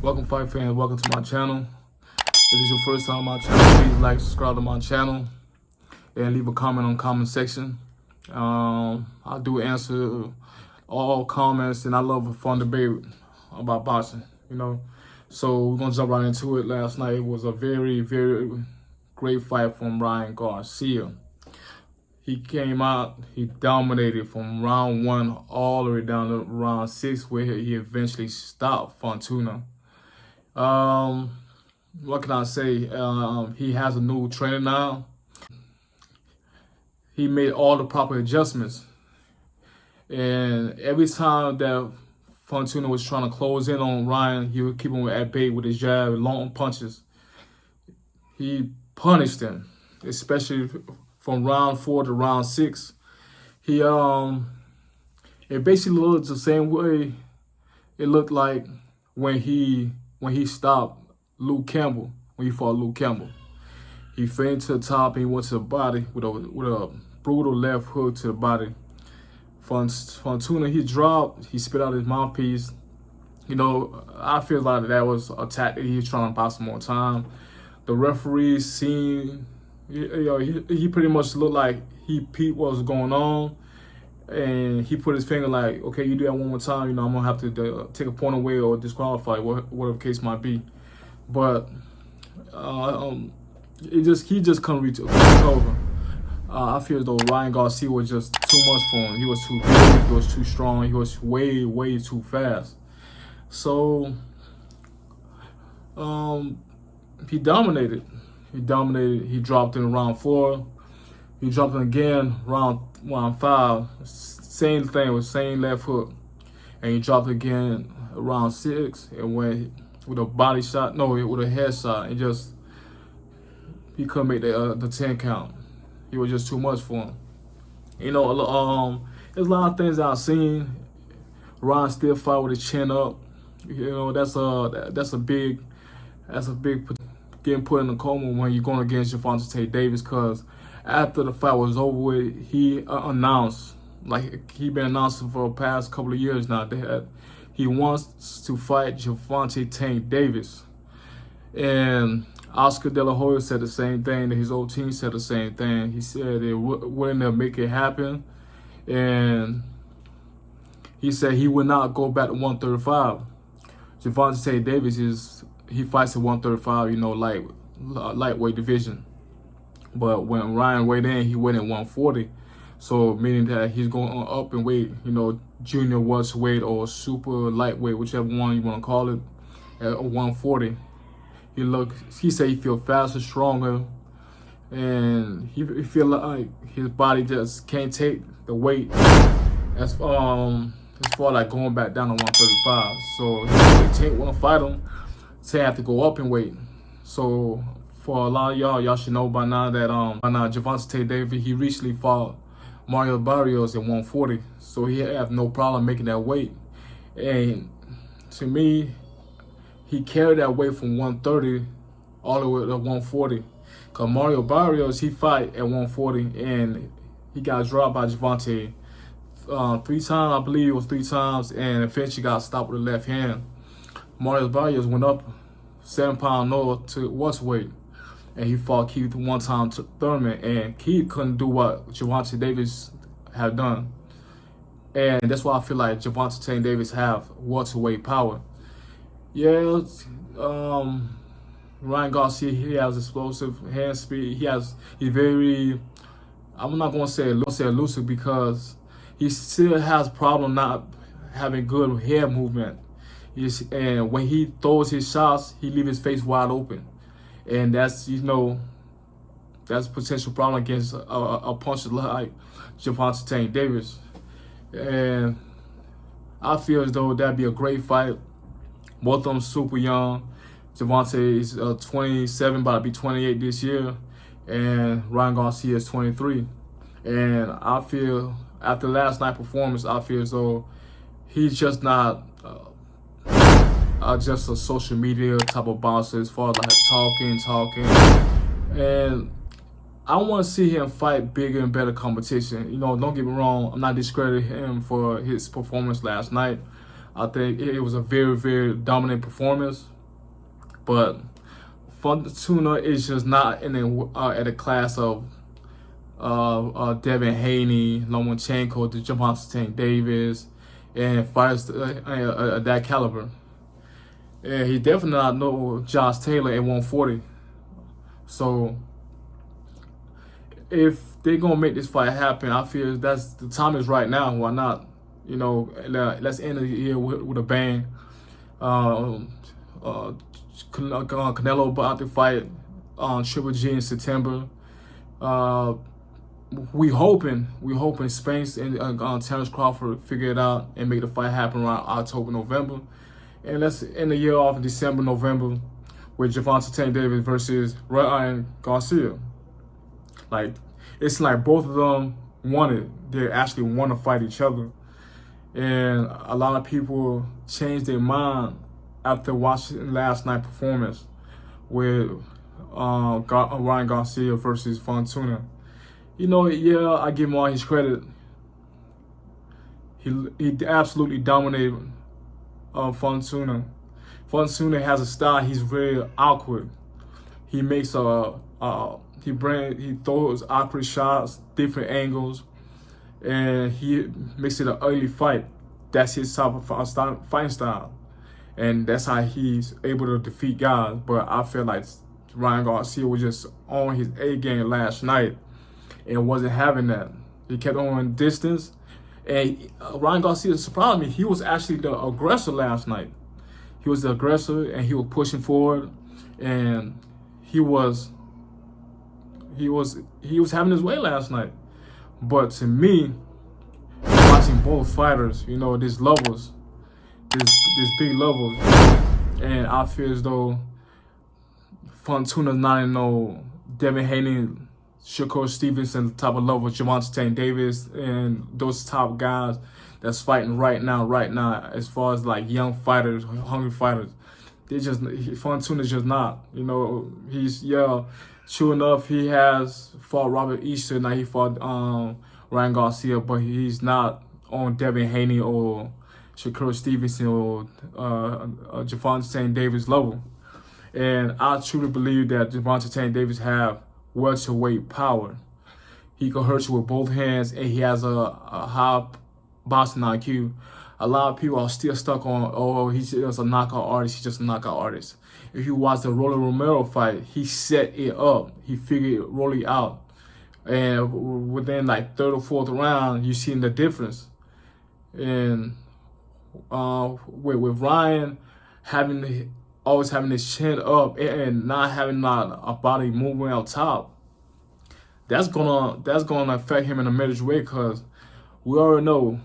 Welcome fight fans, welcome to my channel. If it's your first time on my channel, please like, subscribe to my channel, and leave a comment on the comment section. I do answer all comments, and I love a fun debate about boxing, So we're gonna jump right into it. Last night it was a very, very great fight from Ryan Garcia. He came out, he dominated from round 1 all the way down to round 6, where he eventually stopped Fortuna. What can I say? He has a new trainer now. He made all the proper adjustments. And every time that Fortuna was trying to close in on Ryan, he would keep him at bay with his jab, long punches. He punished him, especially from round 4 to round 6. It basically looked the same way it looked like when he stopped Luke Campbell, when he fought Luke Campbell. He feigned to the top and he went to the body with a brutal left hook to the body. Fortuna, he dropped, he spit out his mouthpiece. I feel like that was a tactic. He was trying to buy some more time. The referee seen, he pretty much looked like he peeped what was going on. And he put his finger like, okay, you do that one more time, I'm gonna have to take a point away or disqualify, whatever the case might be. But he just couldn't reach over. I feel as though Ryan Garcia was just too much for him. He was too big, he was too strong, he was way, way too fast. So he dominated. He dropped in round 4. He dropped in again round 5. Same thing with same left hook. And he dropped again around 6 and went with a body shot, with a head shot, and he couldn't make the 10 count. He was just too much for him. There's a lot of things that I've seen. Ryan still fight with his chin up. That's a big getting put in a coma when you're going against Gervonta Davis, because after the fight was over with, he announced, like he been announcing for the past couple of years now, that he wants to fight Gervonta Tank Davis. And Oscar De La Hoya said the same thing. His old team said the same thing. He said they wouldn't make it happen. And he said he would not go back to 135. Gervonta Tank Davis he fights at 135, lightweight division. But when Ryan weighed in, he went at 140. So meaning that he's going up in weight, junior welterweight or super lightweight, whichever one you want to call it, at 140. He said he feel faster, stronger, and he feel like his body just can't take the weight as far like going back down to 135. So if Tank want to fight him, Tank have to go up in weight. So for a lot of y'all should know by now that Gervonta Davis, he recently fought Mario Barrios at 140, so he have no problem making that weight. And to me, he carried that weight from 130 all the way to 140. Cause Mario Barrios, he fight at 140 and he got dropped by Gervonta 3 times, I believe it was 3 times, and eventually got stopped with the left hand. Mario Barrios went up 7 pounds north to welterweight, and he fought Keith one time to Thurman, and Keith couldn't do what Gervonta Davis had done. And that's why I feel like Gervonta Tank Davis have welterweight power. Yeah, Ryan Garcia, he has explosive hand speed. He's very, I'm not going to say elusive, because he still has problem not having good head movement. And when he throws his shots, he leaves his face wide open. And that's, that's a potential problem against a puncher like Gervonta Tank Davis. And I feel as though that'd be a great fight. Both of them super young. Gervonta is 27, about to be 28 this year. And Ryan Garcia is 23. And I feel, after last night's performance, I feel as though he's just not just a social media type of bouncer as far as like talking. And I want to see him fight bigger and better competition. Don't get me wrong, I'm not discrediting him for his performance last night. I think it was a very, very dominant performance. But Fortuna is just not in at a class of Devin Haney, Lomachenko, Gervonta Tank Davis, and fighters that caliber. And he definitely not know Josh Taylor at 140. So if they're gonna make this fight happen, I feel that's the time is right now. Why not? You know, let's end the year with a bang. Canelo about to fight on Triple G in September. We hoping Spence and Terrence Crawford figure it out and make the fight happen around October, November. And let's end the year off in December, November with Gervonta Tank Davis versus Ryan Garcia. Like, it's like both of them they actually want to fight each other. And a lot of people changed their mind after watching last night's performance with Ryan Garcia versus Fortuna. You know, yeah, I give him all his credit. He absolutely dominated Fortuna. Fortuna has a style. He's very awkward. He makes he throws awkward shots, different angles, and he makes it an ugly fight. That's his type of fighting style, and that's how he's able to defeat guys. But I feel like Ryan Garcia was just on his A game last night and wasn't having that. He kept on distance, and Ryan Garcia surprised me. He was actually the aggressor last night. He was the aggressor, and he was pushing forward, and he was having his way last night. But to me, watching both fighters, you know, these levels, this big levels, and I feel as though Fortuna's not in no Devin Haney, Shakur Stevenson type of level, Gervonta Tank Davis, and those top guys that's fighting right now. As far as like young fighters, hungry fighters, Fortuna's just not. You know, sure enough, he has fought Robert Easter, now he fought Ryan Garcia, but he's not on Devin Haney or Shakur Stevenson or Gervonta Tank Davis level. And I truly believe that Gervonta Tank Davis have welterweight power. He can hurt you with both hands, and he has a high boxing IQ. A lot of people are still stuck on, oh, he's just a knockout artist. If you watch the Rolly Romero fight, he set it up. He figured Rolly out. And within like third or fourth round, you seen the difference. And with Ryan always having his chin up and not having a body movement on top, that's gonna affect him in a major way, because we already know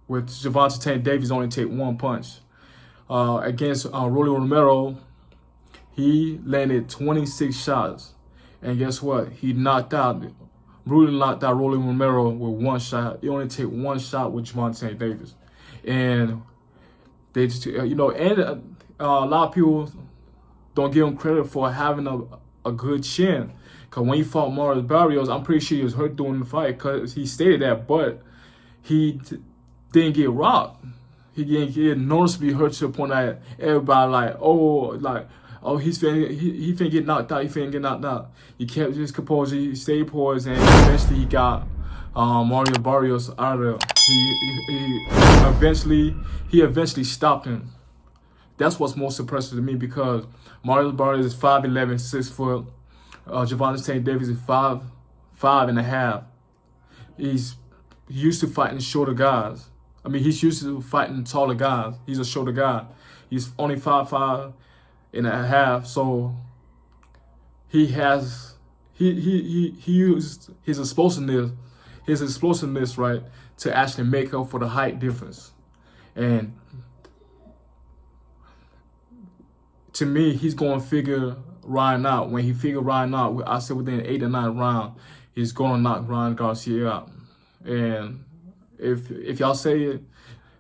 with Gervonta Tank Davis only take one punch. Against Rolly Romero, he landed 26 shots, and guess what? He knocked out Rolly Romero with one shot. He only take one shot with Gervonta Tank Davis, and they just a lot of people don't give him credit for having a good chin. Because when he fought Maurice Barrios, I'm pretty sure he was hurt during the fight, because he stated that, but he didn't get rocked. He didn't get noticeably hurt to the point that everybody he finna get knocked out. He kept his composure, he stayed poised, and eventually he got Maurice Barrios out of there. He eventually stopped him. That's what's most impressive to me, because Maurice Barrios is 5'11", 6 foot. Gervonta Tank Davis is 5'5.5". He's used to fighting shorter guys. I mean, he's used to fighting taller guys. He's a shorter guy. He's only 5'5.5". So he used his explosiveness, right, to actually make up for the height difference. And to me, he's going to figure Ryan out. When he figure Ryan out, I said within 8 or 9 rounds, he's going to knock Ryan Garcia out. And if y'all say it,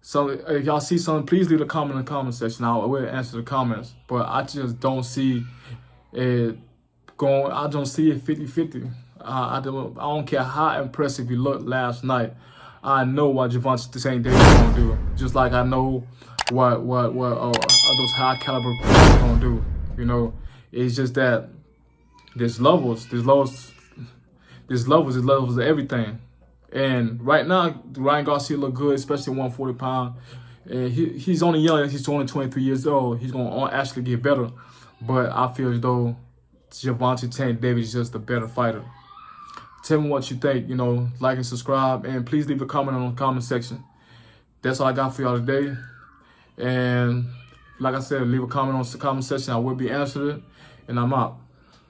if y'all see something, please leave a comment in the comment section. I will answer the comments. But I just don't see it going. I don't see it 50-50. I don't care how impressive he looked last night. I know what Gervonta Tank Davis is going to do. Just like I know what those high caliber players going to do. You know, it's just that there's levels of everything. And right now, Ryan Garcia look good, especially 140 pounds. And he's only young. He's only 23 years old. He's going to actually get better. But I feel as though Gervonta Tank Davis is just a better fighter. Tell me what you think. You know, like and subscribe. And please leave a comment on the comment section. That's all I got for y'all today. And like I said, leave a comment on the comment section. I will be answering it. And I'm out.